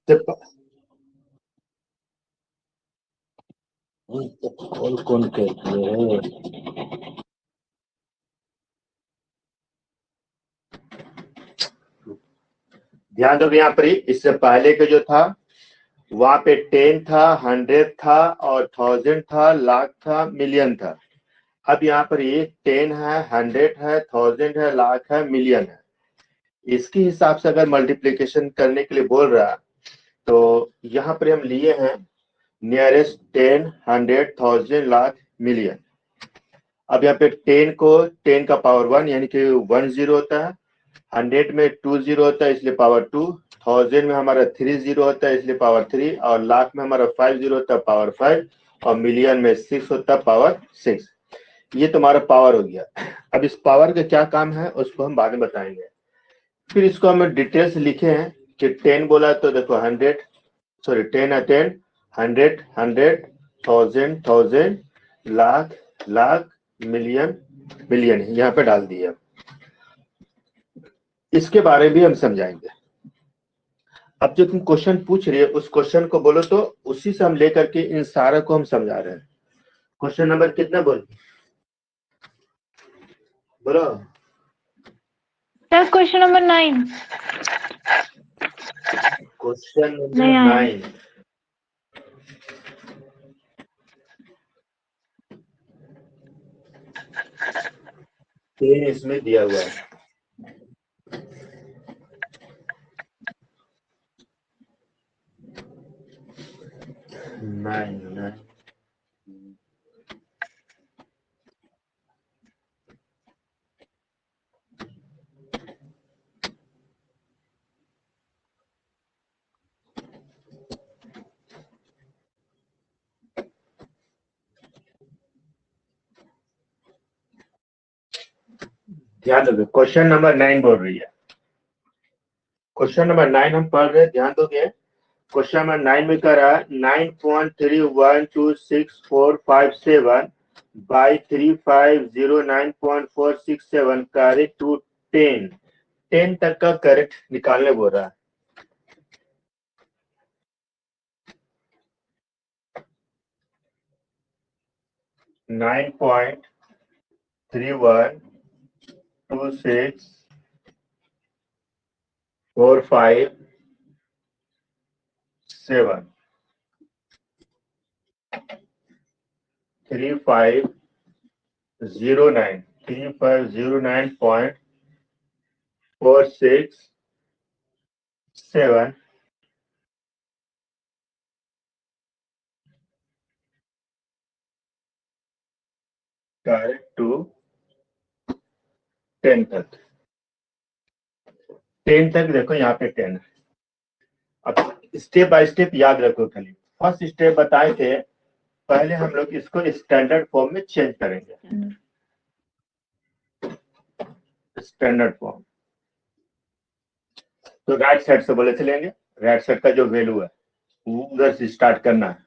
इससे कौन कौन कहते हैं? ध्यान दोगे यहाँ पर ही, इससे पहले के जो था वहां पे 10 था, 100 था और 1000 था, लाख था, मिलियन था। अब यहाँ पर ये 10 है, 100 है, 1000 है, लाख है, मिलियन है। इसके हिसाब से अगर मल्टीप्लिकेशन करने के लिए बोल रहा है तो यहाँ पर हम लिए हैं नियरेस्ट 10, 100, 1000, लाख, मिलियन। अब यहाँ पे 10 को 10 का पावर 1 यानी कि 10 होता है, 100 में 20 होता है इसलिए पावर 2, 1000 में हमारा 30 होता है इसलिए पावर 3, और लाख में हमारा 50 होता है पावर 5, और मिलियन में 6 होता है पावर 6। ये तुम्हारा पावर हो गया। अब इस पावर का क्या काम है उसको हम बाद में बताएंगे। फिर इसको हम डिटेल्स लिखे हैं कि 10 बोला तो देखो 100, सॉरी 10 है 10, 100 100, 1000 1000, लाख लाख, मिलियन मिलियन, यहाँ पे डाल दिया। इसके बारे में भी हम समझाएंगे। अब जो तुम क्वेश्चन पूछ रही है उस क्वेश्चन को बोलो तो उसी से हम लेकर के इन सारा को हम समझा रहे हैं। क्वेश्चन नंबर कितना बोलो? Sir question number 9। Question number 9 10 इसमें दिया हुआ है। नाइन ध्यान दोगे, क्वेश्चन नंबर 9 बोल रही है। क्वेश्चन नंबर 9 हम पढ़ रहे हैं, ध्यान दोगे। क्वेश्चन नंबर 9 में कह रहा है 9.31264557 by 3509.467 करेक्ट टू 10 तक का करेक्ट निकालने बोल रहा है। नाइन पॉइंट 312645 3509.467 करेक्ट टू 10 तक। 10 तक देखो यहाँ पे 10। अब स्टेप बाय स्टेप याद रखो। खाली फर्स्ट स्टेप बताए थे, पहले हम लोग इसको स्टैंडर्ड फॉर्म में चेंज करेंगे। स्टैंडर्ड फॉर्म तो राइट साइड से बोले चलेंगे। राइट साइड का जो वैल्यू है वो उधर से स्टार्ट करना है।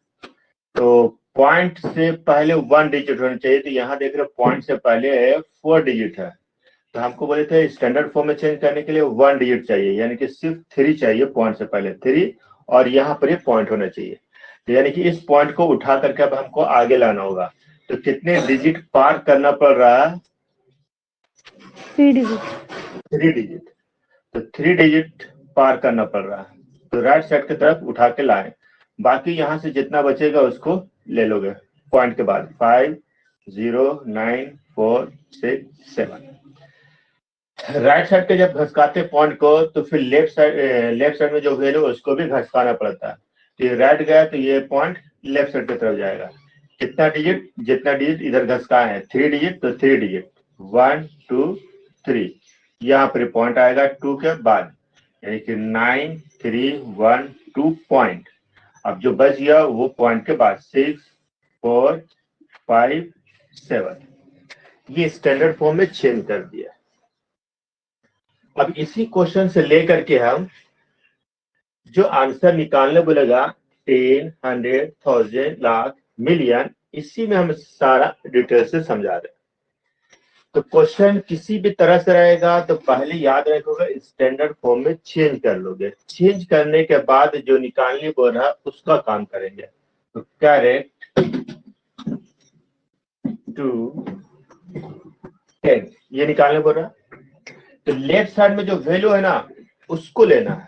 तो पॉइंट से पहले 1 डिजिट होना चाहिए, तो यहाँ देख रहे पॉइंट से पहले 4 डिजिट है, तो हमको बोले थे स्टैंडर्ड फॉर्म में चेंज करने के लिए 1 डिजिट चाहिए, यानी कि सिर्फ 3 चाहिए। पॉइंट से पहले 3 और यहाँ पर ये पॉइंट होना चाहिए। तो यानी कि इस पॉइंट को उठा करके अब हमको आगे लाना होगा। तो कितने डिजिट पार करना पड़ रहा है? 3 डिजिट। 3 डिजिट। तो 3 डिजिट पार करना पड़ रहा है, तो राइट साइड की तरफ उठा के लाए। बाकी यहाँ से जितना बचेगा उसको ले लोगे पॉइंट के बाद। 5 0 9 4 6 7। राइट साइड के जब घसकाते पॉइंट को तो फिर लेफ्ट साइड में जो वैल्यू उसको भी घसकाना पड़ता है। तो ये राइट गया तो ये पॉइंट लेफ्ट साइड की तरफ जाएगा। कितना डिजिट? जितना डिजिट इधर घसकाए हैं 3 डिजिट, तो 3 डिजिट 1 2 3। यहाँ पर पॉइंट आएगा 2 के बाद, यानी कि 9 3 1 2 पॉइंट। अब जो बच गया वो पॉइंट के बाद 6 4 5 7। ये स्टैंडर्ड फॉर्म में चेंज कर दिया। अब इसी क्वेश्चन से लेकर के हम जो आंसर निकालने बोलेगा 10 100 1000 लाख मिलियन, इसी में हम सारा डिटेल से समझा रहे हैं। तो क्वेश्चन किसी भी तरह से रहेगा तो पहले याद रखोगे स्टैंडर्ड फॉर्म में चेंज कर लोगे, चेंज करने के बाद जो निकालने बोल रहा उसका काम करेंगे। तो करेक्ट टू 10 ये निकालने बोल रहा, तो लेफ्ट साइड में जो वैल्यू है ना उसको लेना है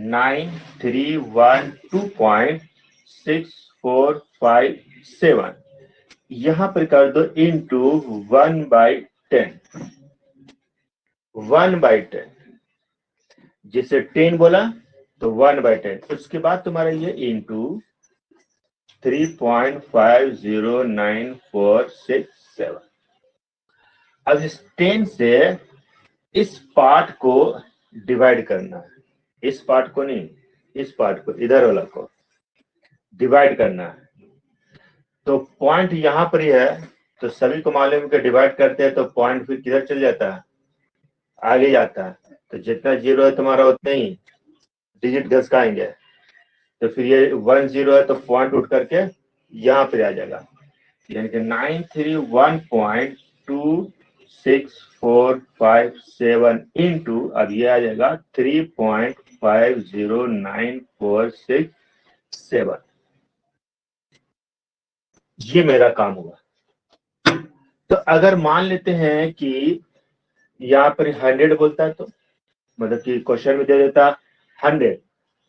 9312.6457, यहां पर कर दो इंटू 1/10, 1/10 जिसे 10 बोला तो 1/10, उसके बाद तुम्हारा ये इंटू 3.509467। अब इस 10 से इस पार्ट को डिवाइड करना है, इस पार्ट को नहीं, इस पार्ट को, इधर वाला को डिवाइड करना है। तो पॉइंट यहां पर ही है, तो सभी को मालूम है कि डिवाइड करते हैं तो पॉइंट फिर किधर चल जाता है, आगे जाता है। तो जितना जीरो है तुम्हारा उतना ही डिजिट घसकाएंगे, तो फिर ये 1 0 है तो पॉइंट उठ करके यहाँ पे आ जाएगा, यानी कि 931.26457 इंटू अब ये आ जाएगा 3.509467। ये मेरा काम हुआ। तो अगर मान लेते हैं कि यहाँ पर 100 बोलता है, तो मतलब कि क्वेश्चन में दे देता 100,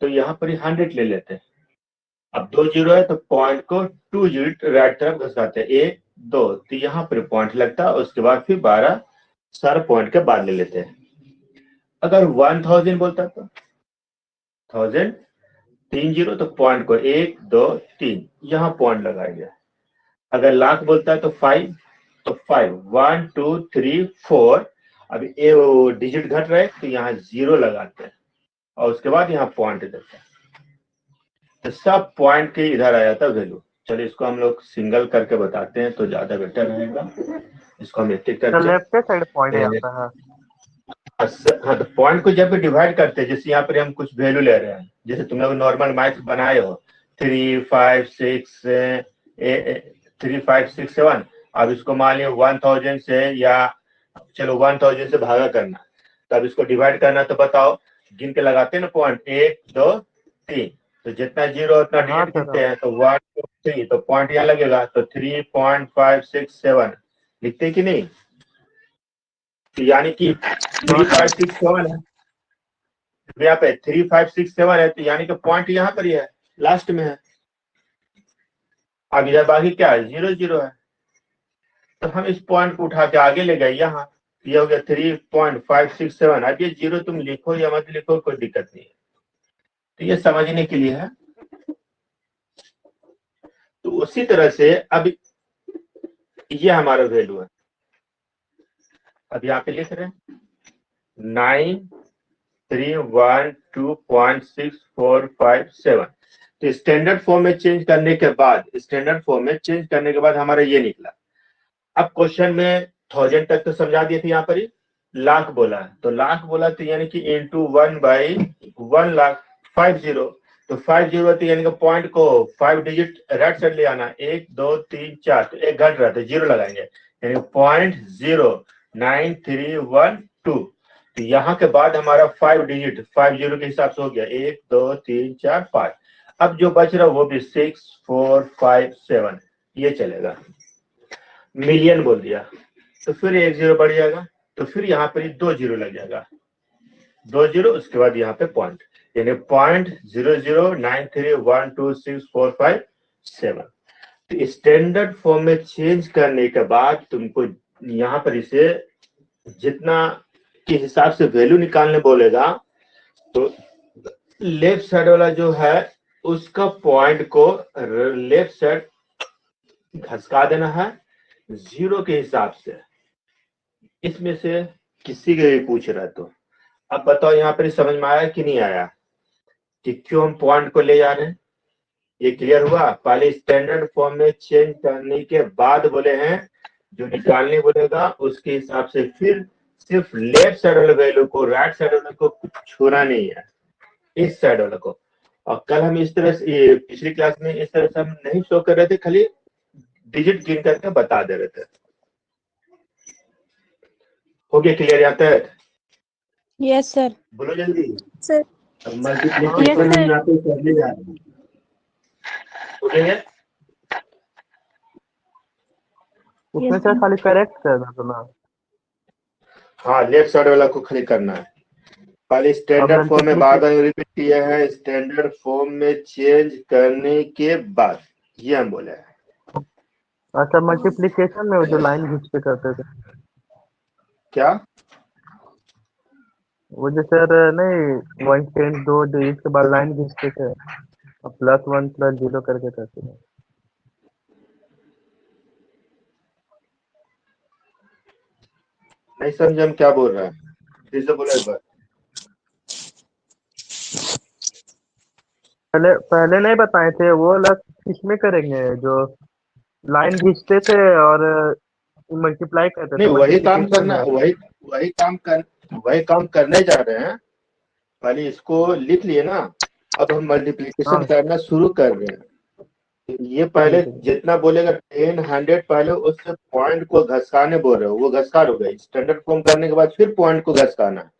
तो यहाँ पर 100 ले लेते हैं। अब 2 0 है तो पॉइंट को 2 यूनिट राइट तरफ घुसाते हैं, 1 2, तो यहाँ पर पॉइंट लगता है, उसके बाद फिर 12 सारे पॉइंट के बाद ले लेते हैं। अगर 1000 बोलता तो 1000 3 0, तो पॉइंट को 1 2 3 यहाँ पॉइंट लगाएंगे। अगर लाख बोलता है तो 5, तो 5 1 2 3 4, अब ये डिजिट घट रहे तो यहाँ 0 लगाते हैं और उसके बाद यहाँ पॉइंट देते हैं, तो सब पॉइंट के इधर आ जाता है वैल्यू। चलिए इसको हम लोग सिंगल करके बताते हैं तो ज्यादा बेटर रहेगा। इसको हम एक करके लेफ्ट साइड पॉइंट आता है। हाँ, तो पॉइंट को जब भी डिवाइड करते हैं, जैसे यहाँ पर हम कुछ वैल्यू ले रहे हैं, जैसे तुम लोग नॉर्मल मैथ बनाए हो 3 5 6 3 5 6 7, अब इसको मान लिया 1000 से, या चलो 1000 से भागा करना, तो अब इसको डिवाइड करना, तो बताओ गिन के लगाते हैं ना पॉइंट 1 2 3, तो जितना जीरो उतना डिजिट गिनते हैं, तो 1 2 3, तो पॉइंट यहाँ लगेगा, तो 3.567 लिखते हैं कि नहीं, तो यानी कि 3567 है, यहाँ पे 3567 है, तो यानी कि पॉइंट यहाँ पर ही है, लास्ट में है। अब इधर बाकी क्या है, 0 0 है, तो हम इस पॉइंट को उठा के आगे ले गए यहाँ, ये हो गया 3.567। अब ये 0 तुम लिखो या मत लिखो कोई दिक्कत नहीं है, तो ये समझने के लिए है। तो उसी तरह से अब ये हमारा वैल्यू है, अब यहाँ पे लिख रहे हैं 9312.6457। तो स्टैंडर्ड फॉर्म में चेंज करने के बाद, हमारा ये निकला। अब क्वेश्चन में 1000 तक तो समझा दिए थे, यहाँ पर ही लाख बोला है, तो लाख बोला तो यानी कि इंटू 1/1 लाख 50, तो 50 तो यानी कि पॉइंट को 5 डिजिट राइट साइड ले आना, 1 2 3 4, तो एक घट रहा था 0 लगाएंगे, यानी 0.09312, तो यहाँ के बाद हमारा 5 डिजिट 50 के हिसाब से हो गया, 1 2 3 4 5। अब जो बच रहा वो भी 6457 ये चलेगा। मिलियन बोल दिया तो फिर 1 0 बढ़ जाएगा, तो फिर यहाँ पर 2 0 लग जाएगा, 2 0, उसके बाद यहाँ पे पॉइंट, यानी 0.0093126457। तो स्टैंडर्ड फॉर्म में चेंज करने के बाद तुमको यहाँ पर इसे जितना के हिसाब से वैल्यू निकालने बोलेगा, तो लेफ्ट साइड वाला जो है उसका पॉइंट को लेफ्ट साइड घसका देना है 0 के हिसाब से। इसमें से किसी के भी पूछ रहा है तो अब बताओ यहाँ पर समझ में आया कि नहीं आया कि क्यों हम पॉइंट को ले जा रहे हैं, ये क्लियर हुआ। पहले स्टैंडर्ड फॉर्म में चेंज करने के बाद बोले हैं जो निकालने बोलेगा उसके हिसाब से फिर सिर्फ लेफ्ट साइड वाले वैल्यू को राइट साइड वाले को छूना नहीं है, इस साइड वाले को। और कल हम इस तरह से पिछली क्लास में इस तरह से हम नहीं शो कर रहे थे, खाली डिजिट गिन करके बता दे रहे थे। हो गया क्लियर यहाँ तक? Yes sir. बोलो जल्दी। सर अब मल्टीप्लिकेशन हम यहाँ पे करने जा रहे हैं, बोलेंगे उसमें से खाली करेक्ट करना तो ना। हाँ, लेफ्ट साइड वाला को खाली करना है। पहले स्टैंडर्ड फॉर्म में बार बार रिपीट किया है, स्टैंडर्ड फॉर्म में चेंज करने के बाद ये हम बोले हैं। अच्छा, मल्टीप्लिकेशन में वो जो लाइन खींच के करते थे, क्या वो जो सर नहीं 1 2 डिजिट के बाद लाइन खींचते थे और +1 +0 करके करते थे। नहीं समझे हम क्या बोल रहे हैं, फिर से बोलो एक बार। पहले नहीं बताए थे, वो अलग किसमें करेंगे जो लाइन खींचते थे और मल्टीप्लाई करते थे। नहीं वही काम multiplication करना, में वही काम करने जा रहे हैं। पहले इसको लिख लिए ना, अब हम मल्टीप्लिकेशन हाँ। करना शुरू कर रहे हैं। ये पहले ठीक है। जितना बोलेगा 10 100 पहले उससे पॉइंट को घसकाने बोल रहे हो, वो घसकार हो गई। स्टैंडर्ड फॉर्म करने के बाद फिर पॉइंट को घसकाना है,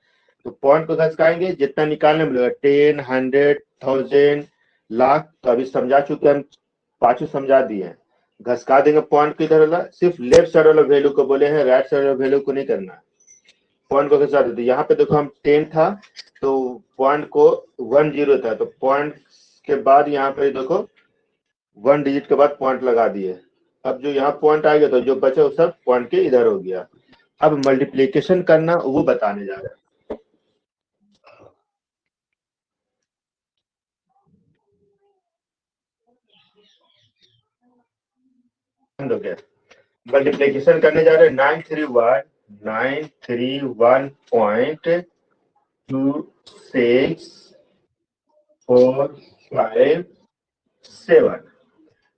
तो पॉइंट को घसकाएंगे, जितना निकालने बोलेगा 10 100 1000 लाख। तो अभी समझा चुके हम, पांचों समझा दिए हैं। घसका देंगे पॉइंट की तरह, सिर्फ लेफ्ट साइड वाला वैल्यू को बोले हैं, राइट साइड वाला वैल्यू को नहीं करना है। पॉइंट को घसा देते, यहाँ पे देखो हम 10 था तो पॉइंट को 10 था, तो पॉइंट के बाद यहाँ पे देखो 1 डिजिट के बाद पॉइंट लगा दिए। अब जो यहाँ पॉइंट आएगा तो जो बचा वो सब पॉइंट के इधर हो गया। अब मल्टीप्लिकेशन करना वो बताने जा रहे हैं। मल्टीप्लिकेशन करने जा रहे हैं 931.931.2645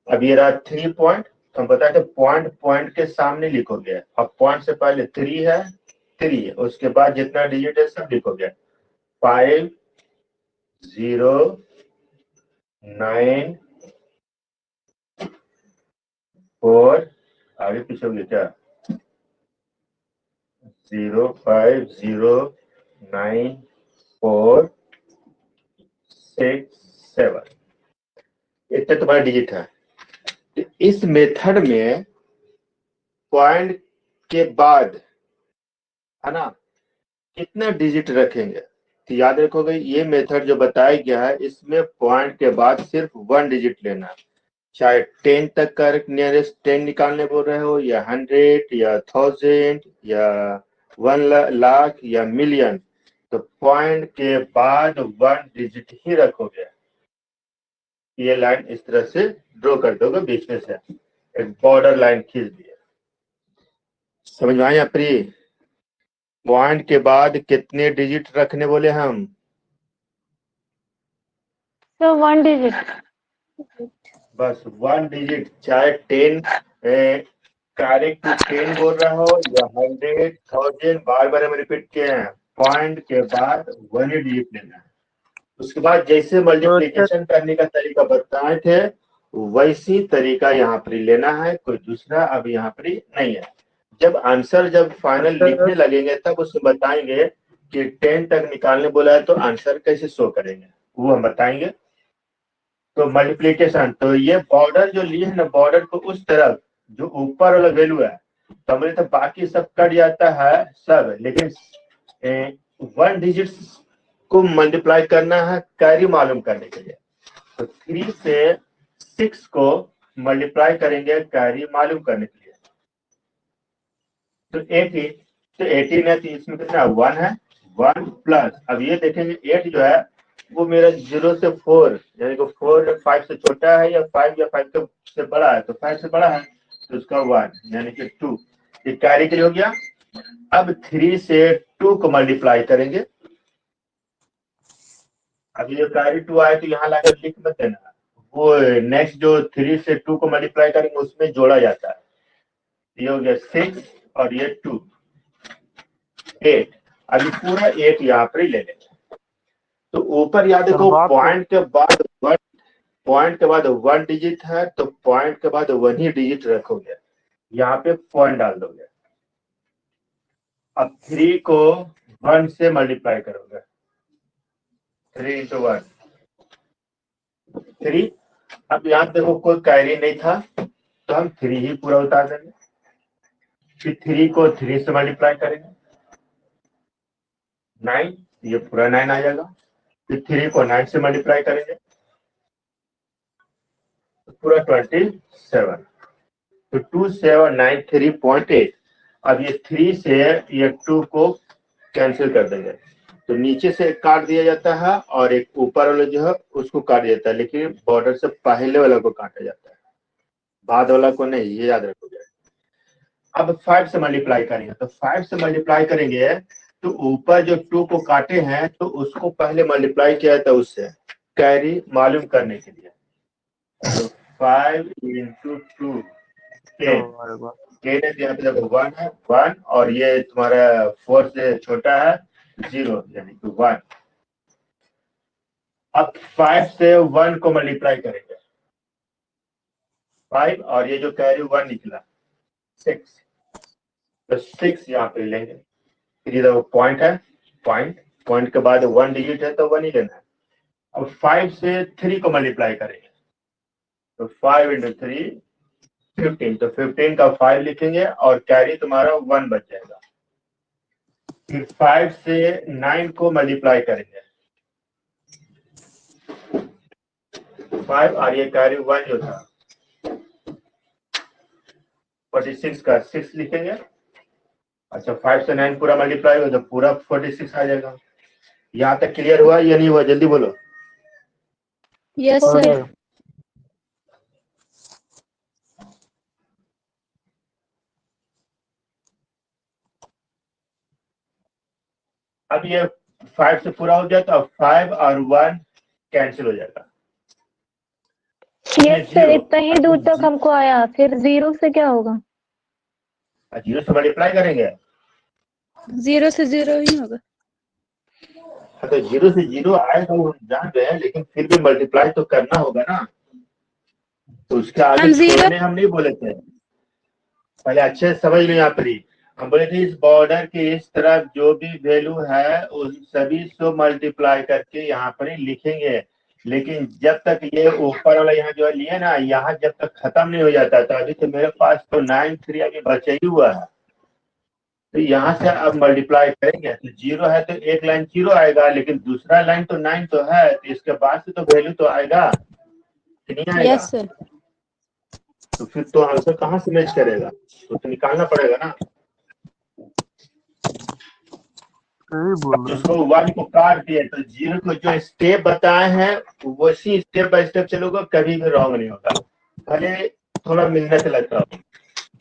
अब ये रहा 3 पॉइंट। तो हम बताते पॉइंट पॉइंट के सामने लिखोगे। अब पॉइंट से पहले 3 है, 3 उसके बाद जितना डिजिट है सब लिखोगे 5 0 9 4 आगे पीछे होंगे क्या 0 5 0 9 4 6 7 इतने तुम्हारा डिजिट है। तो इस मेथड में पॉइंट के बाद है ना कितना डिजिट रखेंगे, तो याद रखोगे ये मेथड जो बताया गया है इसमें पॉइंट के बाद सिर्फ 1 डिजिट लेना है। चाहे 10 तक का नियरेस्ट 10 निकालने बोल रहे हो, या 100 या 1000 या 1 लाख या मिलियन, तो पॉइंट के बाद 1 डिजिट ही रखोगे। ये लाइन इस तरह से ड्रॉ कर दोगे, बीच में से एक बॉर्डर लाइन खींच दिए। समझ में आया प्री? पॉइंट के बाद कितने डिजिट रखने बोले हम? So 1 digit. बस 1 डिजिट, चाहे 10 करेक्ट 10 बोल रहा हो या 100 1000, बार बार हम रिपीट किए हैं, पॉइंट के बाद 1 ही डिजिट लेना है। उसके बाद जैसे मल्टीप्लिकेशन करने का तरीका बताए थे वैसी तरीका यहाँ पर लेना है, कोई दूसरा अब यहाँ पर नहीं है। जब आंसर जब फाइनल लिखने लगेंगे तब उसको बताएंगे कि 10 तक निकालने बोला है तो आंसर कैसे शो करेंगे वो हम बताएंगे। तो मल्टीप्लिकेशन, तो ये बॉर्डर जो लिए है ना, बॉर्डर को उस तरफ जो ऊपर वाला वैल्यू है, तो हमारे तो बाकी सब कट जाता है सब, लेकिन 1 डिजिट को मल्टीप्लाई करना है कैरी मालूम करने के लिए। तो 3 से 6 को मल्टीप्लाई करेंगे कैरी मालूम करने के लिए। तो 18, तो 18 है तो इसमें कितना 1 है, 1 प्लस, अब ये देखेंगे 8 जो है वो मेरा 0 से 4 यानी कि 4 5 से छोटा है या 5 या 5 से बड़ा है, तो 5 से बड़ा है तो उसका 1 यानी कि 2, ये कैरी के लिए हो गया। अब 3 से 2 को मल्टीप्लाई करेंगे। अब ये कैरी 2 आए तो यहाँ लाकर लिख मत देना, वो नेक्स्ट जो 3 से 2 को मल्टीप्लाई करेंगे उसमें जोड़ा जाता है। ये हो गया 6 और ये 2 8, अभी पूरा 8 यहाँ पर ही ले लेंगे। तो ऊपर याद रखो पॉइंट के बाद 1 डिजिट है तो पॉइंट के बाद 1 ही डिजिट रखोगे, यहाँ पे पॉइंट डाल दोगे। अब 3 को 1 से मल्टीप्लाई करोगे, 3 into 1 3। अब यहाँ देखो कोई कैरी नहीं था तो हम 3 ही पूरा उतार देंगे, फिर 3 को 3 से मल्टीप्लाई करेंगे 9, ये पूरा 9 आ जाएगा, फिर 3 को 9 से मल्टीप्लाई करेंगे तो पूरा 27, तो 2793.8। अब ये 3 से ये 2 को कैंसिल कर देंगे, तो नीचे से एक काट दिया जाता है और एक ऊपर वाला जो है उसको काट दिया जाता है, लेकिन बॉर्डर से पहले वाला को काटा जाता है, बाद वाला को नहीं, ये याद रखोगे। अब 5 से मल्टीप्लाई करेंगे, तो 5 से मल्टीप्लाई करेंगे तो ऊपर जो 2 को काटे हैं तो उसको पहले मल्टीप्लाई किया था उससे, कैरी मालूम करने के लिए। तो 5 into 2 10 10 है, यहाँ पे देखो 1 है 1, और ये तुम्हारा 4 से छोटा है 0, यानी कि 1। अब 5 से 1 को मल्टीप्लाई करेंगे 5, और ये जो कैरी 1 निकला 6, तो 6 यहाँ पे लेंगे, फिर इधर पॉइंट है, पॉइंट के बाद 1 डिजिट है तो 1 ही लेना है। अब 5 से 3 को मल्टीप्लाई करेंगे, तो 5 into 3 15, तो 15 का 5 लिखेंगे और कैरी तुम्हारा 1 बच जाएगा। फिर 5 से 9 को मल्टीप्लाई करेंगे 5, और ये कैरी 1 जो था 46 का 6 लिखेंगे। अच्छा, 5 से 9 पूरा मल्टीप्लाई हो तो पूरा 46 आ जाएगा। यहाँ तक क्लियर हुआ या नहीं हुआ, जल्दी बोलो। Yes sir. अब ये 5 से पूरा हो गया तो अब 5 और 1 कैंसिल हो जाएगा। यस सर, इतना ही दूर तक हमको आया, फिर 0 से क्या होगा? 0 से मल्टीप्लाई करेंगे, 0 से 0 ही होगा। तो 0 से 0 आएगा वो हम जान रहे हैं, लेकिन फिर भी मल्टीप्लाई तो करना होगा ना, तो उसके आगे छोड़ने हम नहीं बोले थे। पहले अच्छे से समझ लो, यहाँ पर ही हम बोले थे इस बॉर्डर के इस तरफ जो भी वैल्यू है उन सभी से मल्टीप्लाई करके यहाँ पर ही लिखेंगे, लेकिन जब तक ये ऊपर वाला यहाँ जो लिए ना, यहाँ जब तक खत्म नहीं हो जाता, तो अभी तो मेरे पास तो 9 3 अभी बचा ही हुआ है, तो यहाँ से अब मल्टीप्लाई करेंगे तो 0 है तो एक लाइन 0 आएगा, लेकिन दूसरा लाइन तो 9 तो है, तो इसके बाद से तो वैल्यू तो आएगा कि नहीं आएगा? Yes sir. तो फिर तो आंसर कहाँ से मैच करेगा, तो निकालना पड़ेगा ना। उसको 1 को काट दिए तो 0 को जो स्टेप बताए हैं वैसी स्टेप बाय स्टेप चलोगे, कभी भी रॉन्ग नहीं होगा, भले थोड़ा मेहनत लगता हो।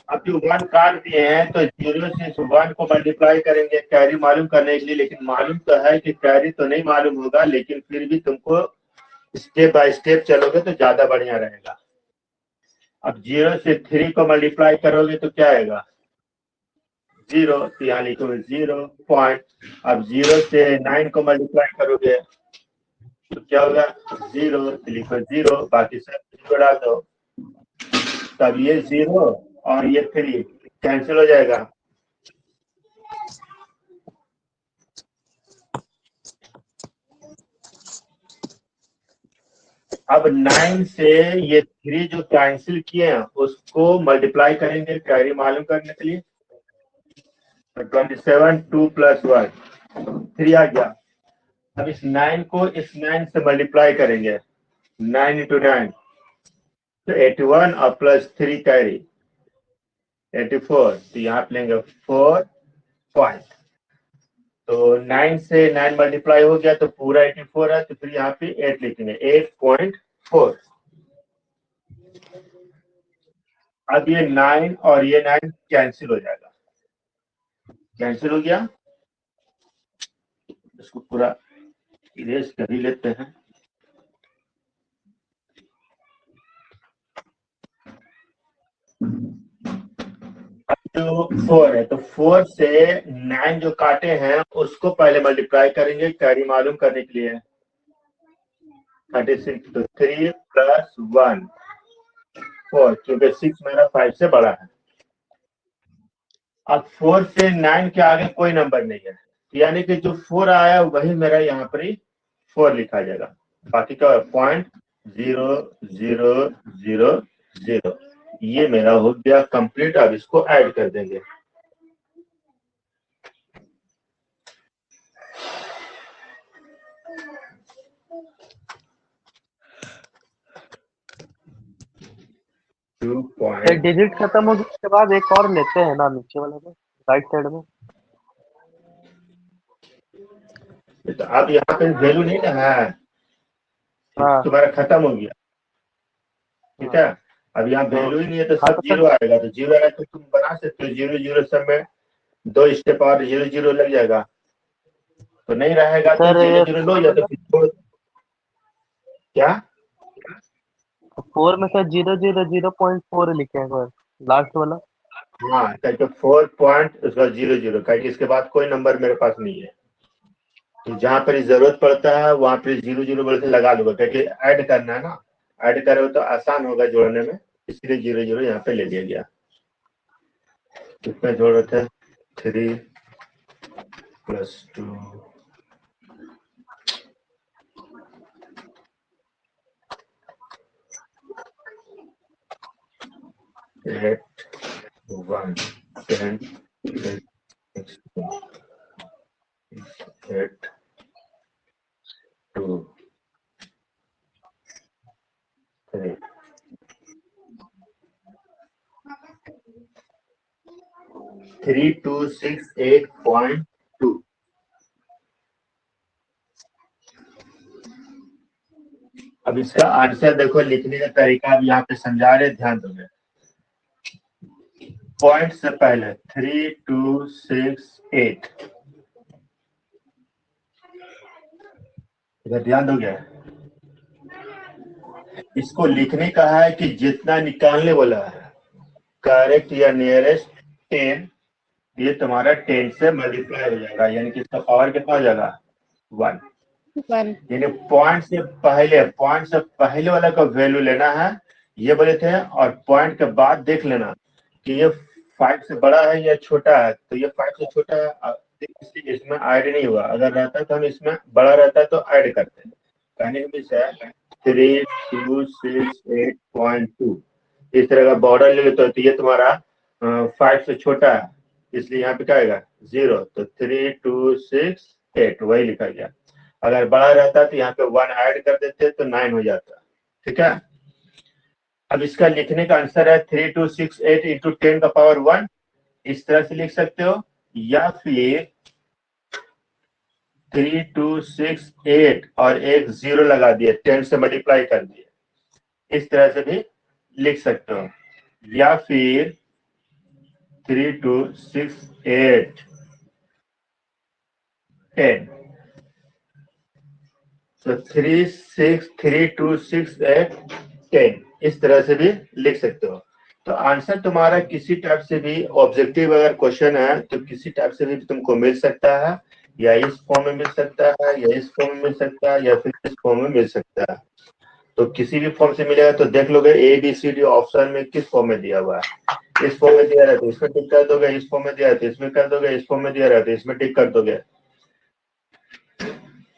अब जो 1 काट दिए हैं तो 0 से 1 को मल्टीप्लाई करेंगे कैरी मालूम करने के लिए, लेकिन मालूम तो है कि कैरी तो नहीं मालूम होगा, लेकिन फिर भी तुमको स्टेप बाय स्टेप चलोगे तो ज्यादा बढ़िया रहेगा। अब 0 से 3 को मल्टीप्लाई करोगे तो क्या आएगा 0, तो यहाँ लिखोगे 0 पॉइंट। अब 0 से 9 को मल्टीप्लाई करोगे तो क्या होगा 0, तो लिखो 0, बाकी सब 0 डाल दो, तब ये 0 और ये 3 कैंसिल हो जाएगा। अब 9 से ये 3 जो कैंसिल किए हैं उसको मल्टीप्लाई करेंगे कैरी मालूम करने के लिए, तो 27 2 + 1 3 आ गया। अब इस 9 को इस 9 से मल्टीप्लाई करेंगे 9 into 9, तो 81 और +3 कैरी 84, तो यहाँ पे लेंगे 4 पॉइंट, तो 9 से 9 मल्टीप्लाई हो गया तो पूरा 84 है, तो फिर यहाँ पे 8 लिखेंगे 8.4। अब ये 9 और ये 9 कैंसिल हो जाएगा, कैंसिल हो गया, इसको पूरा इरेज कर ही लेते हैं। जो 4 है तो 4 से 9 जो काटे हैं उसको पहले मल्टीप्लाई करेंगे कैरी मालूम करने के लिए, 36, तो 3 + 1 4, क्योंकि 6 मेरा 5 से बड़ा है। अब 4 से 9 के आगे कोई नंबर नहीं है, यानी कि जो 4 आया वही मेरा यहाँ पर ही 4 लिखा जाएगा, बाकी क्या 0.0000, ये मेरा हो गया कंप्लीट। अब इसको ऐड कर देंगे। एक डिजिट खत्म हो गया उसके बाद एक और लेते हैं ना नीचे वाले में, राइट साइड में। तो अब यहाँ पे वैल्यू नहीं ना है, हाँ तुम्हारा खत्म हो गया, ठीक है। अब यहाँ वैल्यू ही नहीं है तो हाँ सब तो जीरो आएगा, तो जीरो आएगा तो तुम बना सकते हो 0 0 सब में 2 स्टेप और 0 0 लग जाएगा, तो नहीं रहेगा तो सर 0 0 लो या तो फिर छोड़। क्या 4 में सर 0.4 लिखे हैं सर, लास्ट वाला। हाँ, तो 4 पॉइंट उसका 0 0, क्योंकि इसके बाद कोई नंबर मेरे पास नहीं है, तो जहाँ पर जरूरत पड़ता है वहां पर 0 0 बोल के लगा लूंगा, क्योंकि ऐड करना है ना, ऐड करो तो आसान होगा जोड़ने में, इसलिए 0 0 यहाँ पे ले लिया गया। कितना जोड़ रहे थे 3 + 2 8 1 10 8 2 3 3268.2। अब इसका आंसर देखो, लिखने का तरीका अब यहाँ पे समझा रहे, ध्यान दोगे। पॉइंट से पहले 3268, इधर ध्यान दोगे। इसको लिखने का है कि जितना निकालने वाला है करेक्ट या नियरेस्ट 10, ये तुम्हारा 10 से मल्टीप्लाई हो जाएगा, यानी कि इसका पावर कितना हो जाएगा 1। यानी पॉइंट से पहले वाला का वैल्यू लेना है, ये बोले थे, और पॉइंट के बाद देख लेना कि ये 5 से बड़ा है या छोटा है, तो ये 5 से छोटा है, इसलिए इसमें ऐड नहीं हुआ, अगर रहता तो हम इसमें बड़ा रहता तो ऐड करते। कहने का विषय 3268.2, इस तरह का बॉर्डर ले लेते हो तो ये तुम्हारा 5 से छोटा है, इसलिए यहाँ पे क्या आएगा 0, तो 3268 वही लिखा गया। अगर बड़ा रहता तो यहाँ पे 1 ऐड कर देते तो 9 हो जाता, ठीक है। अब इसका लिखने का आंसर है 3268 इंटू 10 का पावर 1, इस तरह से लिख सकते हो, या फिर 3268 और एक 0 लगा दिए, 10 से मल्टीप्लाई कर दिए, इस तरह से भी लिख सकते हो, या फिर 3268 10, तो 3268 10, इस तरह से भी लिख सकते हो। तो आंसर तुम्हारा किसी टाइप से भी, ऑब्जेक्टिव अगर क्वेश्चन है तो किसी टाइप से भी तुमको मिल सकता है, या इस फॉर्म में मिल सकता है, या इस फॉर्म में मिल सकता है, या फिर इस फॉर्म में मिल सकता है। तो किसी भी फॉर्म से मिलेगा तो देख लोगे ABCD ऑप्शन में किस फॉर्म में दिया हुआ है, इस फॉर्म में दिया रहा तो इसमें टिक कर दोगे, इस फॉर्म में दिया तो इसमें कर दोगे, इस फॉर्म में दिया रहा तो इसमें टिक कर दोगे,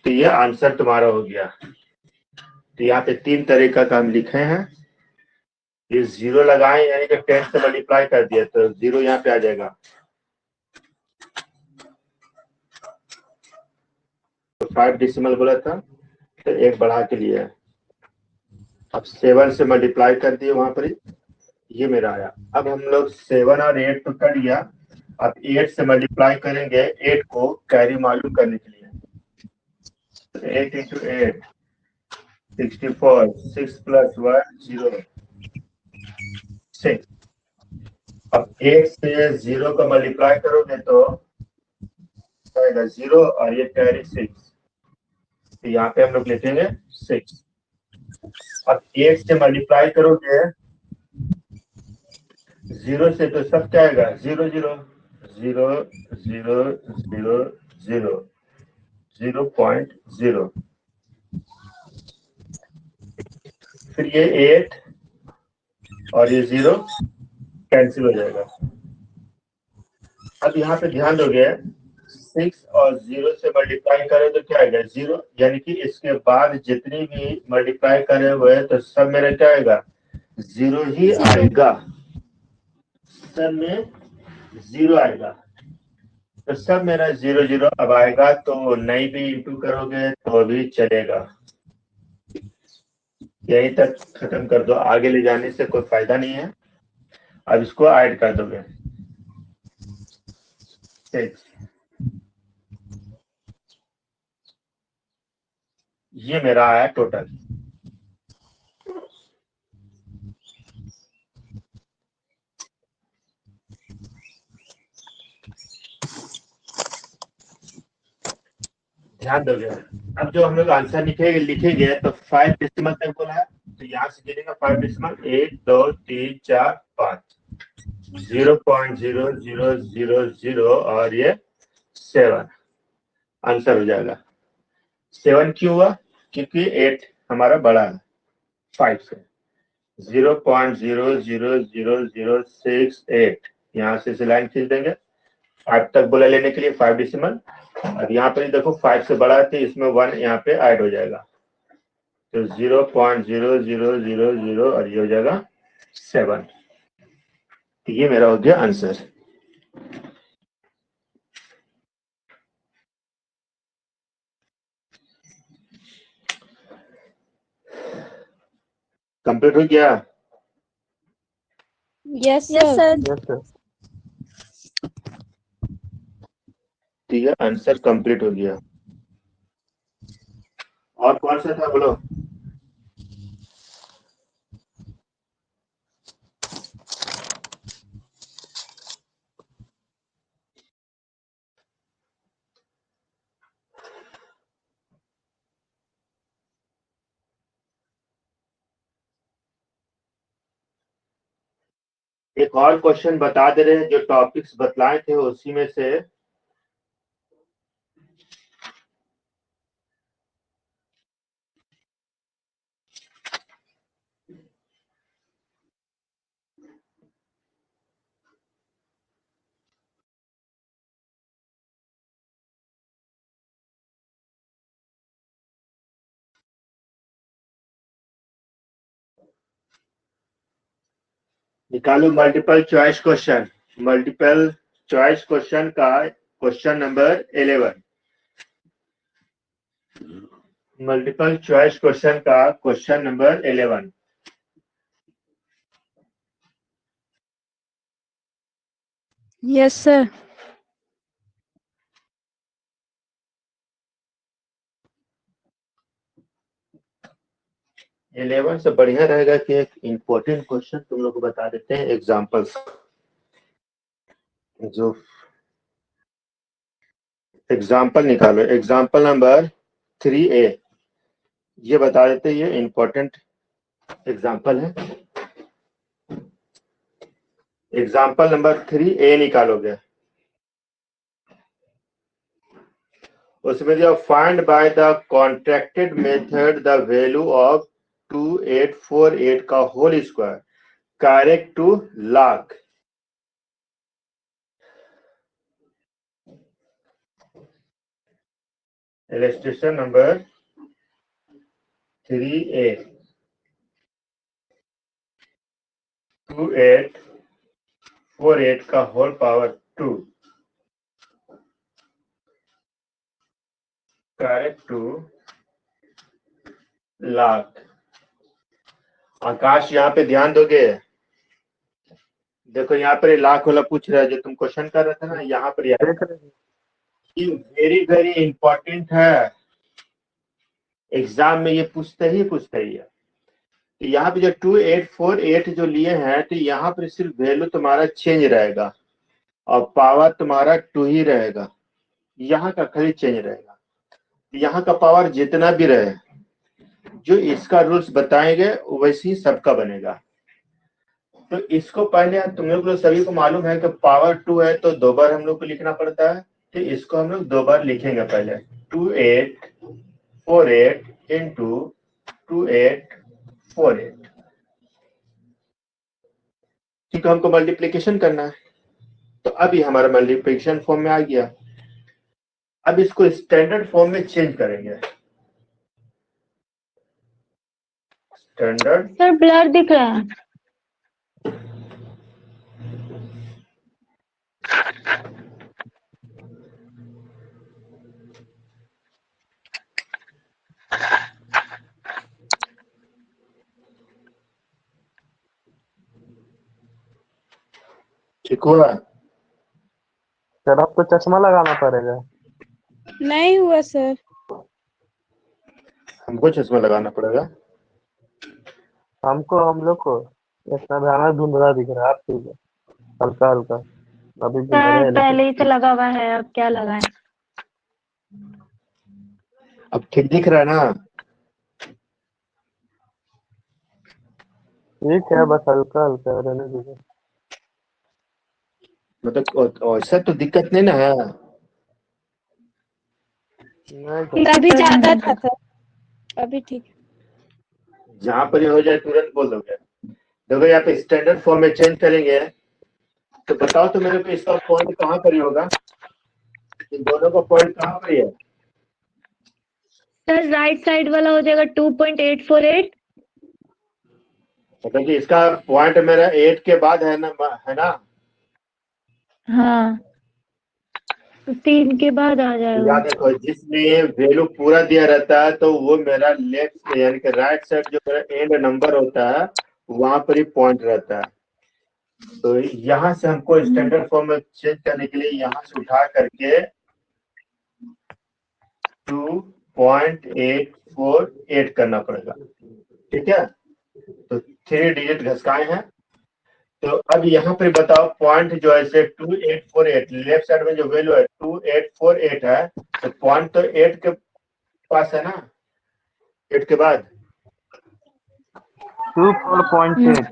तो ये आंसर तुम्हारा हो गया। तो यहाँ पे 3 तरीका का हम लिखे हैं, ये 0 लगाए यानी कि 10 से मल्टीप्लाई कर दिया तो 0 यहाँ पे आ जाएगा, तो 5 डेसिमल बोला था तो एक बढ़ा के लिए, अब 7 से मल्टीप्लाई कर दिए वहां पर ही, ये मेरा आया। अब हम लोग 7 और 8 तो कर लिया, अब 8 से मल्टीप्लाई करेंगे 8 को कैरी मालूम करने के लिए, 8 इंटू 8 64, 6 + 1 0 6। अब 8 से 0 का मल्टीप्लाई करोगे तो आएगा 0 और ये कैरी 6, तो यहाँ पे हम लोग लिखेंगे 6। अब 8 से मल्टीप्लाई करोगे 0 से तो सब क्या आएगा 0 0 0 0 0 0 0.0, फिर ये 8 और ये 0 कैंसिल हो जाएगा, अब यहाँ पे ध्यान दोगे 6 और 0 से मल्टीप्लाई करें तो क्या आएगा 0, यानी कि इसके बाद जितनी भी मल्टीप्लाई करे हुए तो सब मेरा क्या आएगा 0 ही आएगा, सब में 0 आएगा। तो सब मेरा 0 0 अब आएगा, तो नहीं भी इंटू करोगे तो भी चलेगा। यहीं तक खत्म कर दो, आगे ले जाने से कोई फायदा नहीं है। अब इसको ऐड कर दोगे 6, ये मेरा आया टोटल। ध्यान दोगे, अब जो हम लोग आंसर लिखेंगे तो 5 डेसिमल तक बोला है, तो यहाँ से गिनेगा 5 डेसिमल 1 2 3 4 5, 0.0000 और ये 7 आंसर हो जाएगा। 7 क्यों हुआ? क्योंकि 8 हमारा बड़ा है 5 से। 0.00068 यहाँ से इसे लाइन खींच देंगे 5 तक बोला लेने के लिए 5 डेसिमल। अब यहाँ पे देखो 5 से बड़ा है तो इसमें 1 यहाँ पे ऐड हो जाएगा, तो 0.0000 और ये हो जाएगा 7। तो ये मेरा हो गया आंसर। कंप्लीट हो गया? Yes sir. Yes sir. ठीक है, आंसर कंप्लीट हो गया। और कौन सा था बोलो? एक और क्वेश्चन बता दे रहे हैं, जो टॉपिक्स बतलाए थे उसी में से। निकालो multiple choice question. Multiple choice question का question number 11। Multiple choice question का क्वेश्चन नंबर 11। Yes sir. 11 से बढ़िया रहेगा कि एक इम्पोर्टेंट क्वेश्चन तुम लोग को बता देते हैं एग्जांपल्स। जो एग्जांपल निकालो, एग्जांपल नंबर 3A, ये बता देते हैं, ये इम्पोर्टेंट एग्जांपल है। एग्जांपल नंबर 3A निकालोगे, उसमें जो find by the contracted method the value of 2848 का whole square correct to lakh. Illustration number 3A, 2848 का whole power 2 correct to lakh. Akash यहाँ पे ध्यान दोगे, देखो यहाँ पर लाख वाला पूछ रहा है जो तुम क्वेश्चन कर रहे थे ना, यहाँ पर देख रहे हैं। वेरी वेरी इंपॉर्टेंट है, एग्जाम में ये पूछते ही है। तो यहाँ पे जो 2848 जो लिए हैं, तो यहाँ पर सिर्फ वैल्यू तुम्हारा चेंज रहेगा और पावर तुम्हारा 2 ही रहेगा, यहाँ का खाली चेंज रहेगा। यहाँ का पावर जितना भी रहे, जो इसका रूल्स बताएंगे वैसे ही सबका बनेगा। तो इसको पहले तुम लोग सभी को मालूम है कि पावर 2 है तो 2 बार हम लोग को लिखना पड़ता है, तो इसको हम लोग 2 बार लिखेंगे। पहले 2848 इंटू 2848, ठीक है, हमको मल्टीप्लीकेशन करना है। तो अब ये हमारा मल्टीप्लिकेशन फॉर्म में आ गया। अब इसको स्टैंडर्ड फॉर्म में चेंज करेंगे। स्टैंडर्ड सर ब्लर दिख रहा है। ठीक हुआ? सर आपको चश्मा लगाना पड़ेगा। नहीं हुआ सर। हमको चश्मा लगाना पड़ेगा? हम लोग को इतना ध्यान धुंधला दिख रहा है। आप ठीक है, हल्का हल्का अभी भी सर है, पहले लेकिन ही से लगा हुआ है, अब क्या लगाएं? अब ठीक दिख रहा है ना? ठीक है, बस हल्का हल्का रहने दीजिए। मतलब ऐसा तो दिक्कत नहीं ना है? नहीं सर, अभी ज्यादा था सर, अभी ठीक है। जहां पर ये हो जाए तुरंत बोल दोगे। देखो यहाँ पे स्टैंडर्ड फॉर्म में चेंज करेंगे, तो बताओ तो मेरे को इसका पॉइंट कहाँ पर ही होगा? इन दोनों का पॉइंट कहाँ पर ही है? सर राइट साइड वाला हो जाएगा 2.848। मतलब कि इसका पॉइंट मेरा 8 के बाद है ना? हाँ, तो 3 के बाद आ जाएगा। याद रखो, जिसमें वैल्यू पूरा दिया रहता है तो वो मेरा लेफ्ट यानी कि राइट साइड जो मेरा एंड नंबर होता है वहां पर ही पॉइंट रहता है। तो यहाँ से हमको स्टैंडर्ड फॉर्म में चेंज करने के लिए यहाँ से उठा करके 2.848 करना पड़ेगा। ठीक है, तो 3 डिजिट घसकाए हैं। तो अब यहाँ पे बताओ पॉइंट जो है 2848, लेफ्ट साइड में जो वैल्यू है 2848 है, तो पॉइंट तो 8 के पास है ना? 8 के बाद 24.8।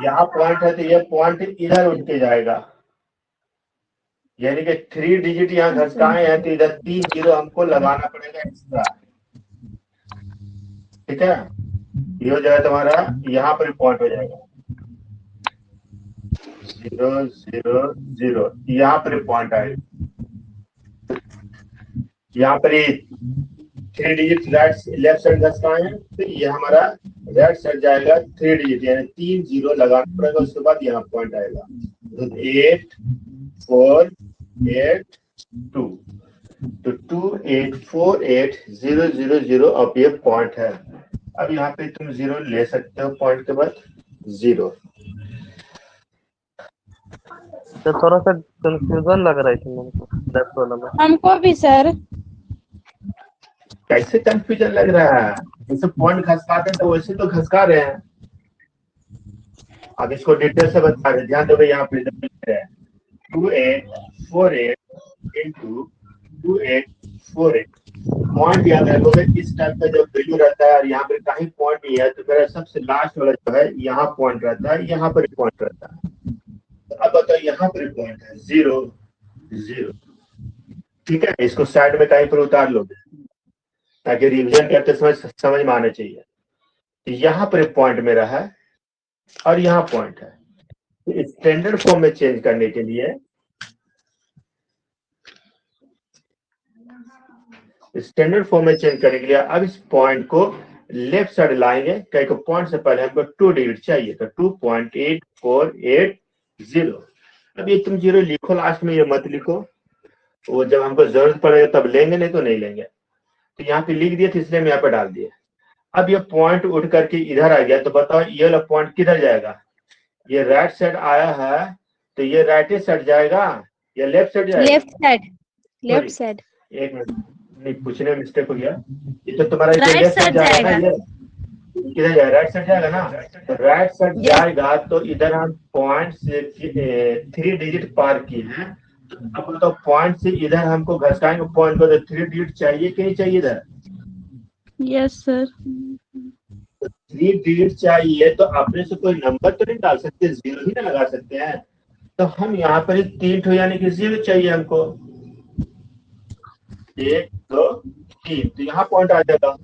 यहाँ पॉइंट है, तो ये पॉइंट इधर उठ के जाएगा, यानी कि 3 डिजिट यहाँ घसकाए हैं तो इधर 3 जीरो हमको लगाना पड़ेगा एक्स्ट्रा। ठीक है, ये हो जाएगा तुम्हारा, यहाँ पर पॉइंट हो जाएगा 0 0 0, यहाँ पर पॉइंट आएगा। यहाँ पर 3 डिजिट राइट लेफ्ट साइड घसकाए हैं तो ये हमारा राइट साइड जाएगा 3 डिजिट, यानी 3 जीरो लगाना पड़ेगा, उसके बाद यहाँ पॉइंट आएगा। तो 8 4 8 2, तो 2848,000 अब ये पॉइंट है। अब यहाँ पे तुम 0 ले सकते हो, पॉइंट के बाद 0। तो थोड़ा सा कंफ्यूजन लग रहा है इसमें लेफ्ट वाला में। हमको भी सर। कैसे कंफ्यूजन लग रहा है? जैसे पॉइंट खसकाते हैं तो वैसे तो खसका रहे हैं। अब इसको डिटेल से बता रहे, ध्यान दो यहाँ पे 2848 into 2848 पॉइंट याद रखोगे। इस टाइप का जब वैल्यू रहता है और यहाँ पर कहीं पॉइंट नहीं है तो मेरा सबसे लास्ट वाला जो है यहाँ पॉइंट रहता है, यहाँ पर पॉइंट रहता है। तो अब बताओ यहाँ पर पॉइंट है 0 0। ठीक है, इसको साइड में कहीं पर उतार लोगे ताकि रिवीजन करते समझ में आना चाहिए। तो यहाँ पर पॉइंट मेरा है और यहाँ पॉइंट है। तो स्टैंडर्ड फॉर्म में चेंज करने के लिए अब इस पॉइंट को लेफ्ट साइड लाएंगे, क्योंकि पॉइंट से पहले हमको 2 डिजिट चाहिए, तो 2.8480। अब ये तुम 0 लिखो लास्ट में, ये मत लिखो, वो जब हमको जरूरत पड़ेगा तब लेंगे, नहीं तो नहीं लेंगे। तो यहाँ पे लिख दिए थे इसलिए हम यहाँ पे डाल दिए। अब ये पॉइंट उठ करके इधर आ गया, तो बताओ ये वाला पॉइंट किधर जाएगा? ये राइट साइड आया है तो ये राइट साइड जाएगा या लेफ्ट साइड जाएगा? Left side, left side. एक मिनट, नहीं पूछने में मिस्टेक हो गया। ये तो तुम्हारा राइट लेफ्ट साइड साइड जाएगा ना, ये किधर जाएगा? राइट साइड जाएगा ना? तो राइट साइड जाएगा तो इधर हम पॉइंट से 3 डिजिट पार किए हैं। अब तो पॉइंट से इधर हमको घसकाएंगे पॉइंट को, तो 3 डिजिट चाहिए कि नहीं चाहिए इधर? Yes sir. 3 डिजिट चाहिए तो अपने से कोई नंबर तो नहीं डाल सकते, 0 ही ना लगा सकते हैं। तो हम यहाँ पर 3 ठो यानी कि 0 चाहिए हमको, 1 2 3, तो यहाँ पॉइंट आ जाएगा,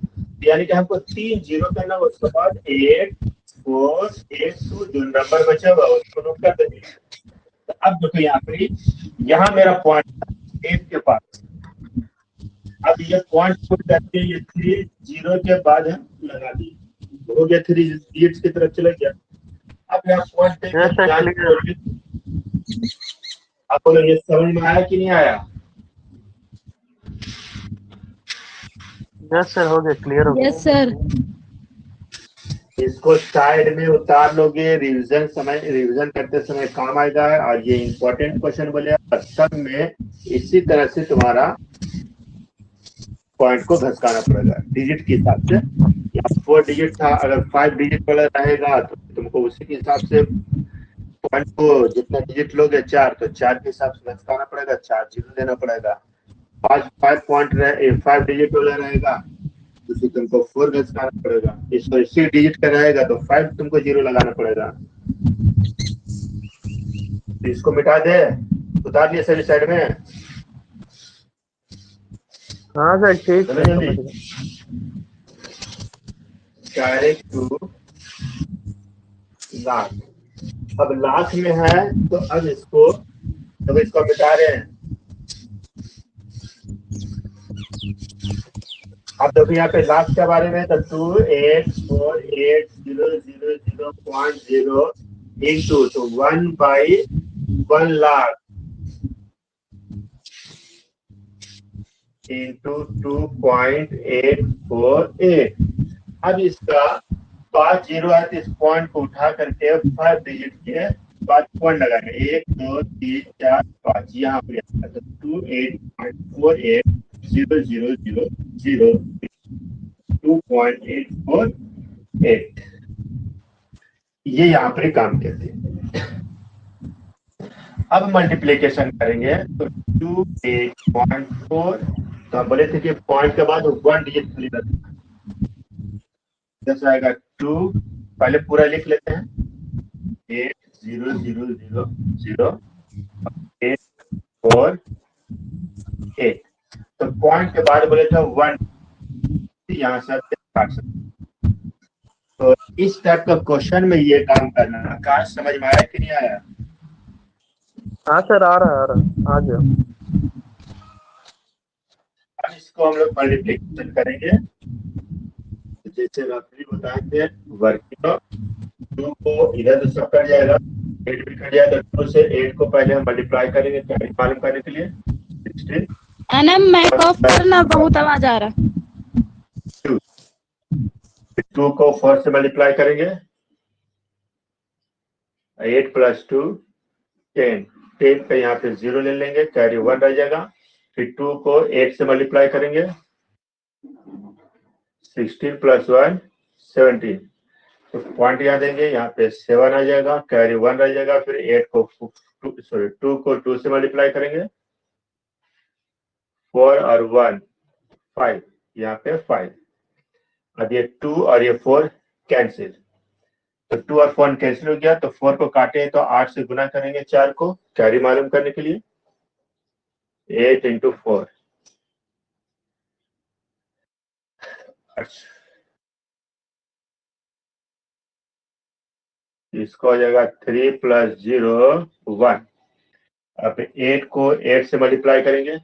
यानी कि हमको 3 0 करना, उसके बाद 8 4 8 2 जो नंबर बचा हुआ उसको नोट कर देंगे। तो अब देखो यहाँ पर यहाँ मेरा पॉइंट 8 के पास, अब ये पॉइंट पुट करके ये 3 0 के बाद हम लगा दिए, हो गया 3 डिजिट्स की तरफ चला गया। अब यहाँ पॉइंट आपको लोग ये समझ में आया कि नहीं आया? यस सर, हो गया, क्लियर हो गया। Yes sir. इसको साइड में उतार लोगे, रिवीजन करते समय काम आएगा। और ये इंपॉर्टेंट क्वेश्चन बोले, सब में इसी तरह से तुम्हारा पॉइंट को घसकाना पड़ेगा डिजिट के हिसाब से। 4 डिजिट था, अगर 5 डिजिट वाला रहेगा तो तुमको उसी के हिसाब से पॉइंट को जितना डिजिट लोगे 4, तो 4 के हिसाब से घसकाना पड़ेगा, 4 जीरो देना पड़ेगा। 5 डिजिट वाला रहेगा तो फिर तुमको 4 घसकाना पड़ेगा। इसको 6 डिजिट का रहेगा तो 5 तुमको 0 लगाना पड़ेगा। तो इसको मिटा दे, उतार लिए सभी साइड में। हाँ सर, ठीक है। डायरेक्ट टू लाख, अब लाख में है तो अब इसको मिटा रहे हैं। अब देखो यहाँ पे लाख के बारे में, तो 2848000.0 इंटू, तो 1/1 लाख इंटू 2.848। अब इसका 5 जीरो है तो इस पॉइंट को उठा करके 5 डिजिट के बाद पॉइंट लगाएंगे, 1 2 3 4 5 यहाँ पर 28.480002.848 ये यहाँ पर काम करते हैं। अब मल्टीप्लिकेशन करेंगे तो 28.4, तो हम बोले थे कि पॉइंट के बाद 1 डिजिट खाली रखना, जैसे आएगा 2, पहले पूरा लिख लेते हैं 8000848। तो पॉइंट के बाद बोले थे 1, यहाँ से काट सकते। तो इस टाइप का क्वेश्चन में ये काम करना, आकाश समझ में आया कि नहीं आया? हाँ सर, आ रहा आ गया। अब इसको हम लोग मल्टीप्लिकेशन करेंगे, जैसे रफली बताए थे, वर्किंग 2 को इधर तो सब कट जाएगा, 8 भी कट जाएगा, 2 से 8 को पहले हम मल्टीप्लाई करेंगे मालूम करने के लिए। 16 अनम मैक ऑफ करना, बहुत आवाज आ रहा। 2 को 4 से मल्टीप्लाई करेंगे, 8 + 2 10, 10 पे यहाँ पे 0 ले लेंगे, कैरी 1 रह जाएगा। फिर 2 को 8 से मल्टीप्लाई करेंगे, 16 + 1 17, तो पॉइंट यहाँ देंगे, यहाँ पे 7 आ जाएगा, कैरी 1 रह जाएगा। फिर 2 को 2 से मल्टीप्लाई करेंगे, 4 और 1 5, यहाँ पे 5। अब ये 2 और ये 4 कैंसिल, तो 2 और 4 कैंसिल हो गया, तो 4 को काटे तो 8 से गुना करेंगे 4 को, कैरी मालूम करने के लिए। 8 × 4, इसको हो जाएगा 3 + 0 1। अब 8 को 8 से मल्टीप्लाई करेंगे,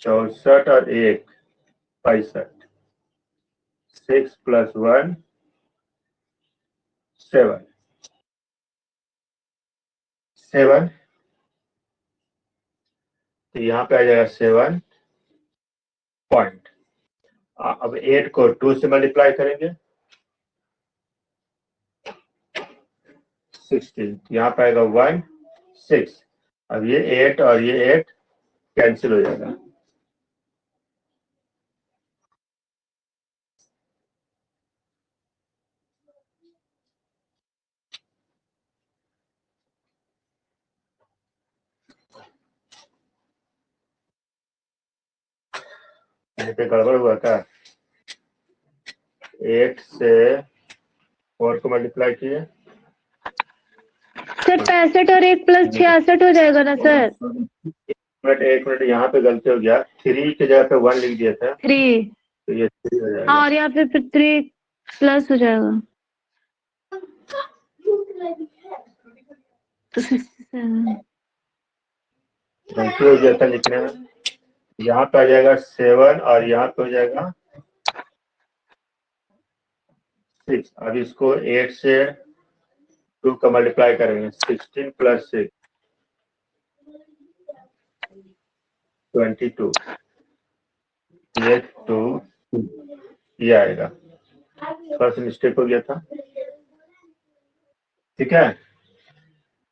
64 और 1 65, 6 + 1 7 7, तो यहाँ पे आ जाएगा 7 पॉइंट। अब 8 को 2 से मल्टीप्लाई करेंगे, 16, यहाँ पे आएगा 1 6। अब ये 8 और ये 8 कैंसिल हो जाएगा, यहाँ पे गड़बड़ हुआ था। 8 से 4 को मल्टीप्लाई किए, सर 65 और 1 + 66 हो जाएगा ना सर? एक मिनट यहाँ पे गलती हो गया, 3 की जगह पे 1 लिख दिया था, 3, तो ये 3 हो जाएगा। और यहाँ पे फिर 3 प्लस हो जाएगा। गलती हो गया था लिखने में। यहाँ पे आ जाएगा 7 और यहाँ पे हो जाएगा 6। अब इसको 8 से 2 का मल्टीप्लाई करेंगे। 16 + 6 22। ये 2 ये आएगा। थोड़ा सा मिस्टेक हो गया था। ठीक है,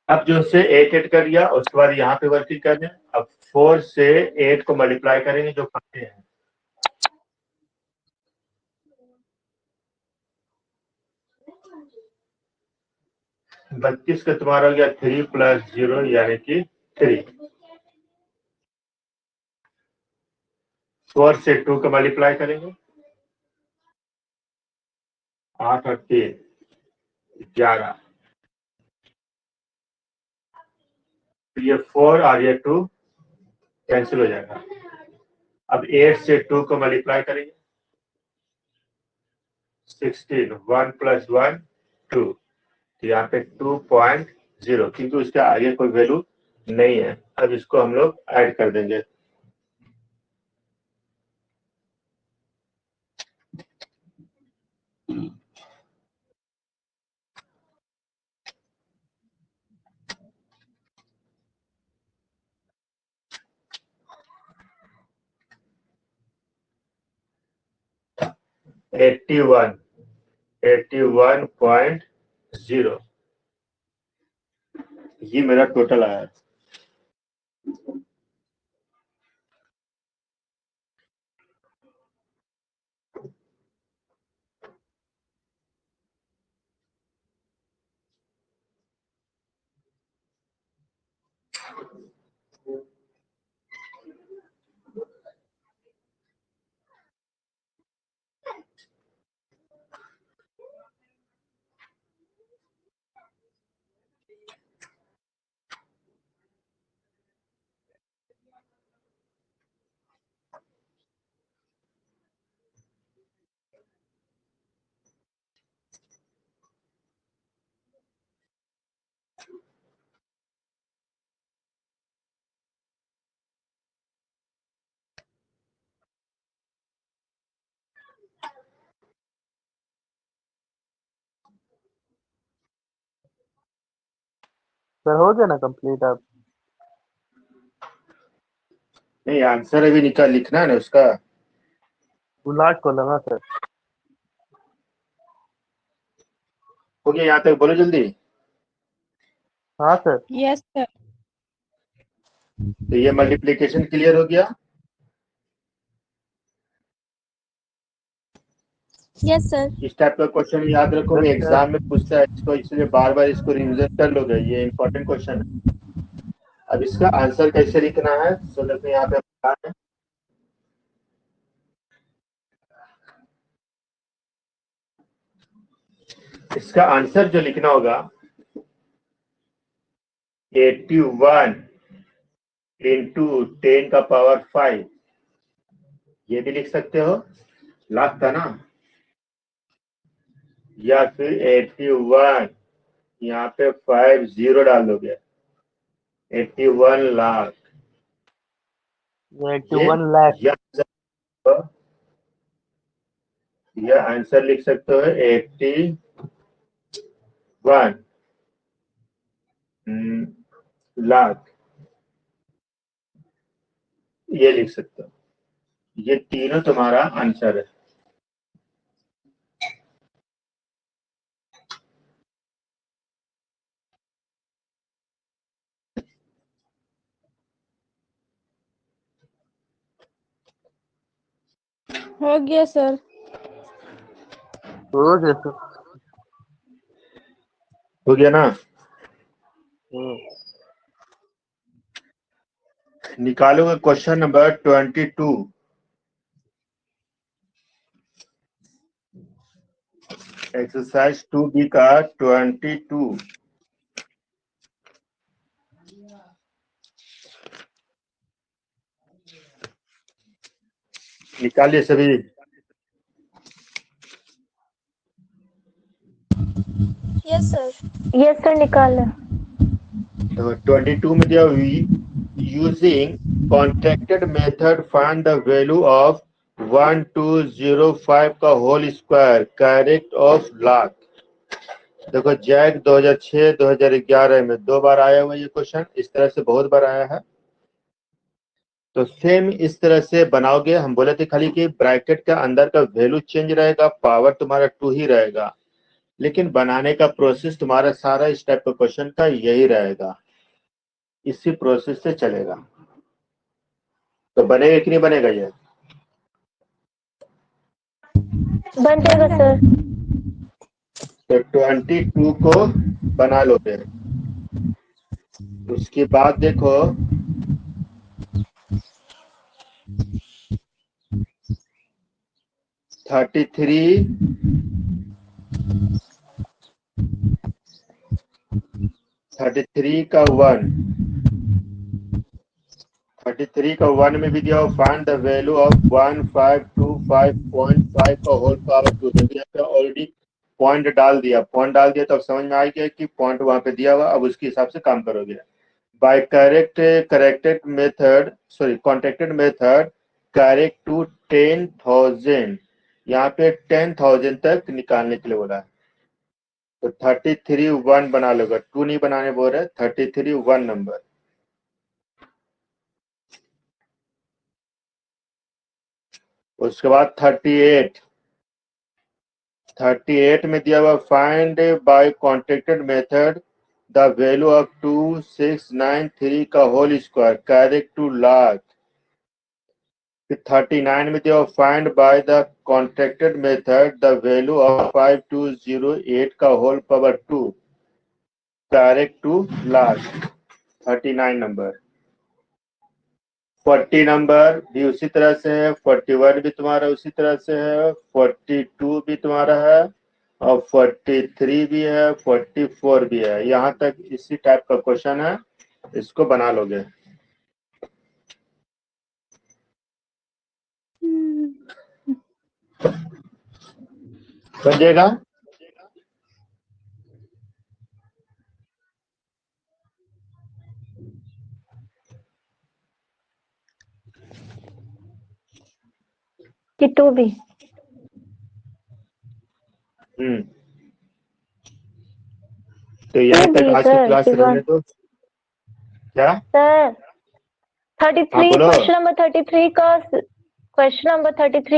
अब जो से 8 कर दिया, उसके बाद यहाँ पे वर्किंग कर दें। अब 4 से 8 को मल्टीप्लाई करेंगे जो करते हैं। बत्तीस का तुम्हारा हो गया 3 + 0 यानी कि 3। 4 से 2 का मल्टीप्लाई करेंगे। 8 और 3 11। ये 4 और ये 2 कैंसिल हो जाएगा। अब 8 से 2 को मल्टीप्लाई करेंगे। 16 1 + 1 2। यहाँ पे 2.0 क्योंकि उसके आगे कोई वैल्यू नहीं है। अब इसको हम लोग ऐड कर देंगे। एट्टी वन 81.0 ये मेरा टोटल आया। सर हो गया ना कंप्लीट आप? नहीं, आंसर अभी निकाल लिखना है ना उसका। वो लास्ट कॉलम है सर। हो गया यहाँ तक, बोलो जल्दी। हाँ सर। Yes sir. तो ये मल्टीप्लिकेशन क्लियर हो गया। Yes sir. इस टाइप का क्वेश्चन याद रखो, यस सर। एग्जाम में पूछता है इसको, इसलिए बार बार इसको रिविजन कर लोगे। ये इंपॉर्टेंट क्वेश्चन है। अब इसका आंसर कैसे लिखना है, सो देखो यहाँ पे बता है। इसका आंसर जो लिखना होगा 81 × 10⁵ ये भी लिख सकते हो, लाख था ना। या फिर 81 यहाँ पे 50 डाल दोगे, 81 लाख। 81 लाख। यह आंसर लिख सकते हो 81 लाख, ये लिख सकते हो। ये तीनों तुम्हारा आंसर है। हो गया सर। हो गया सर। हो गया ना। निकालोगे क्वेश्चन नंबर 22। एक्सरसाइज 2B का 22। निकालिए सभी। Yes sir. यस सर, निकाला। तो 22 में दिया using contracted method find the value of 1205 का whole square correct of lakh. देखो जैक 2006 2011 में 2 बार आया हुआ ये क्वेश्चन, इस तरह से बहुत बार आया है। तो सेम इस तरह से बनाओगे। हम बोले थे खाली कि ब्रैकेट के अंदर का वैल्यू चेंज रहेगा, पावर तुम्हारा 2 ही रहेगा, लेकिन बनाने का प्रोसेस तुम्हारा सारा इस टाइप का क्वेश्चन का यही रहेगा, इसी प्रोसेस से चलेगा। तो बनेगा कि नहीं बनेगा ये? बन जाएगा सर। तो 22 को बना लोगे। उसके बाद देखो 33 का 1 33 का 1 में भी दिया हो फाइंड द वैल्यू ऑफ 1525.5 का होल पावर 2। देखिए ऑलरेडी पॉइंट डाल दिया तो अब समझ में आ गया कि पॉइंट वहां पे दिया हुआ, अब उसके हिसाब से काम करोगे। By contracted method correct to 10,000, यहाँ पे 10,000 तक निकालने के लिए बोला है। तो 33 1 बना लोगे, 2 नहीं बनाने बोल रहे, 33 1 नंबर। उसके बाद 38 में दिया हुआ find by contracted method the value of 2693 का whole square correct to lakh. 39 में दिया हुआ find by the contracted method the value of 5208 का whole power 2 correct to lakh. 39 number. 40 number भी उसी तरह से है, 41 भी तुम्हारा उसी तरह से है, 42 भी तुम्हारा है, और 43 भी है, 44 भी है। यहाँ तक इसी टाइप का क्वेश्चन है, इसको बना लोगे। समझेगा? कि 2 भी। तो यहाँ तक आज की सर, क्लास इस रहने दो। क्या सर 33 बोलो। क्वेश्चन नंबर 33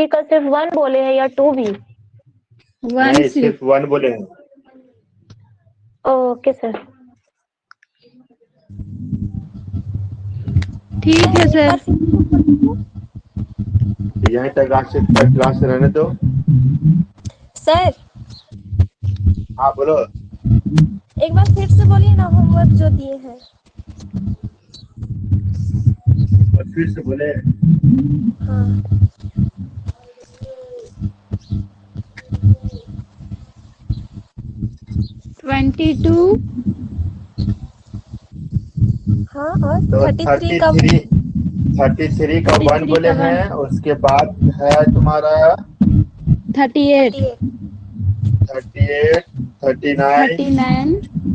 का सिर्फ 1 बोले हैं या 2 भी? नहीं, सिर्फ 1 बोले हैं। Okay sir. ठीक है सर। यहाँ तक आज से क्लास रहने दो। सर हाँ बोलो। एक बार फिर से बोलिए ना होमवर्क जो दिए हैं। और फिर से बोले। हाँ 22 हाँ और तो 33 का 33 का 1 बोले का हैं, उसके बाद है तुम्हारा 38 38 39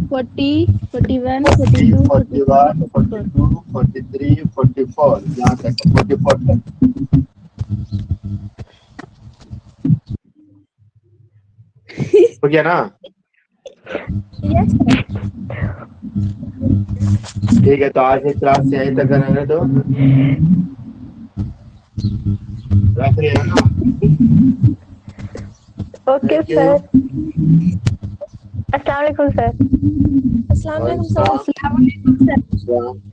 40 41 41 42 42 43 44, यहाँ तक 44 तक। हो गया ना? यस ठीक है, तो आज की क्लास यहीं तक रहने दो। रख रहे हो ना? Okay Thank you. सर। अस्सलाम वालेकुम सर। अस्सलाम वालेकुम सर। सर।